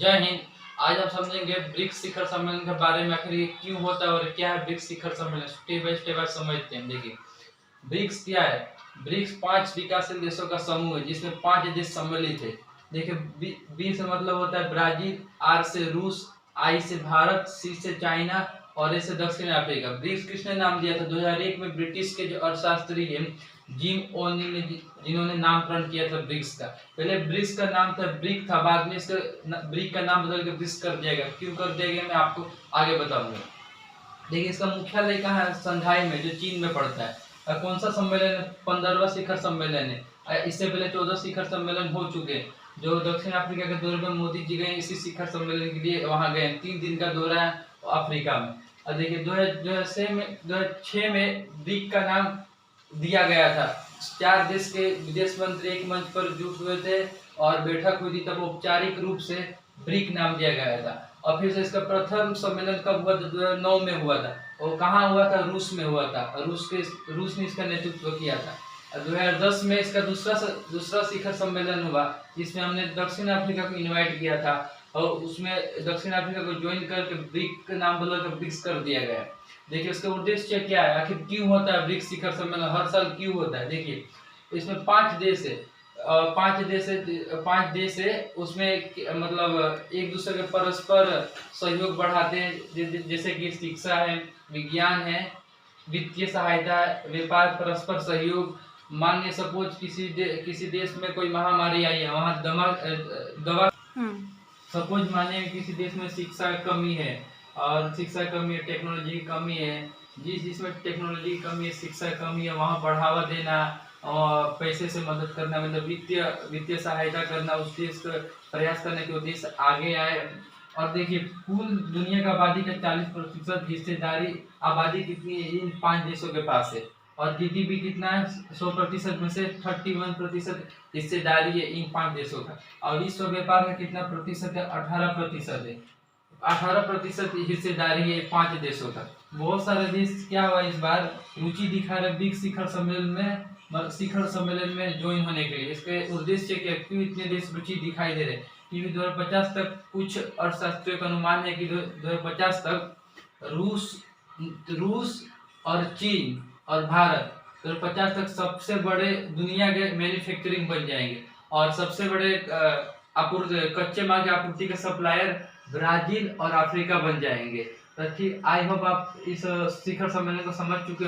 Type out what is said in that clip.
जय हिंद। आज हम समझेंगे ब्रिक्स शिखर सम्मेलन के बारे में, आखिर ये क्यों होता है और क्या है ब्रिक्स शिखर सम्मेलन। स्टेप बाय स्टेप आज समझते हैं। देखिए ब्रिक्स क्या है। ब्रिक्स 5 विकासशील देशों का समूह है जिसमें 5 देश सम्मिलित है। देखिए बी से मतलब होता है ब्राजील, आर से रूस, आई से भारत, सी से चाइना और ए से दक्षिण अफ्रीका। ब्रिक्स किसने नाम दिया था? 2001 में ब्रिटिश के जो अर्थशास्त्री हैं जिम ओनी ने, जिन्होंने नामकरण किया था ब्रिक्स का। पहले ब्रिक्स का नाम था ब्रिक था, बाद में इसका ब्रिक का नाम बदल के ब्रिक्स कर दिया गया। क्यों कर दिया गया मैं आपको आगे बताऊंगा। देखिए इसका मुख्यालय कहाँ है? संघाई में, जो चीन में पड़ता है। और कौन सा सम्मेलन है? 15वां शिखर सम्मेलन है। इससे पहले 14 शिखर सम्मेलन हो चुके हैं। जो दक्षिण अफ्रीका के दौरे में मोदी जी गए इसी शिखर सम्मेलन के लिए वहां गए। 3 दिन का दौरा है अफ्रीका में। और देखिए 2006 में ब्रिक का नाम दिया गया था। 4 देश के विदेश मंत्री एक मंच पर जुट हुए थे और बैठक हुई थी, तब औपचारिक रूप से ब्रिक नाम दिया गया था। और फिर से इसका प्रथम सम्मेलन कब हुआ था? 2009 में हुआ था। और कहाँ हुआ था? रूस में हुआ था। रूस ने इसका नेतृत्व किया था। 2010 में इसका दूसरा शिखर सम्मेलन हुआ जिसमें हमने दक्षिण अफ्रीका को इनवाइट किया था और उसमें दक्षिण अफ्रीका को ज्वाइन करके ब्रिक का नाम बदलकर ब्रिक्स कर दिया गया। देखिए उसका उद्देश्य क्या है, आखिर क्यों होता है ब्रिक्स शिखर सम्मेलन, हर साल क्यों होता है? देखिए इसमें 5 देश है। 5 देश है उसमें मतलब एक दूसरे के परस्पर सहयोग बढ़ाते हैं, जैसे कि शिक्षा है, विज्ञान है, वित्तीय सहायता, व्यापार, परस्पर सहयोग। मान सपोज किसी देश में कोई महामारी आई है, वहाँ दवा सपोज माने किसी देश में शिक्षा की कमी है और शिक्षा कमी है, टेक्नोलॉजी की कमी है। जिसमें टेक्नोलॉजी की कमी है, शिक्षा की कमी है, वहाँ बढ़ावा देना और पैसे से मदद करना, मतलब वित्तीय सहायता करना, उस देश का प्रयास करने के उद्देश्य आगे आए। और देखिए कुल दुनिया का आबादी का 40% हिस्सेदारी आबादी कितनी है? इन 5 देशों के पास है। और जीडीपी कितना है? 100% में से 31% हिस्सेदारी है इन 5 देशों का। और विश्व व्यापार का कितना प्रतिशत है? 18% है। 18% हिस्सेदारी है 5 देशों का। बहुत सारे देश क्या हुआ इस बार रुचि दिखा रहे ब्रिक्स शिखर सम्मेलन में ज्वाइन होने के लिए। इसके उद्देश्य क्या? क्यों इतने देश रुचि दिखाई दे रहे? क्योंकि 2050 तक कुछ अर्थशास्त्रियों का अनुमान है कि 2050 तक रूस और चीन और भारत 2050 तक सबसे बड़े दुनिया के मैन्युफैक्चरिंग बन जाएंगे और सबसे बड़े कच्चे माल की आपूर्ति के सप्लायर ब्राजील और अफ्रीका बन जाएंगे। तो ठीक, आई होप आप इस शिखर सम्मेलन को समझ चुके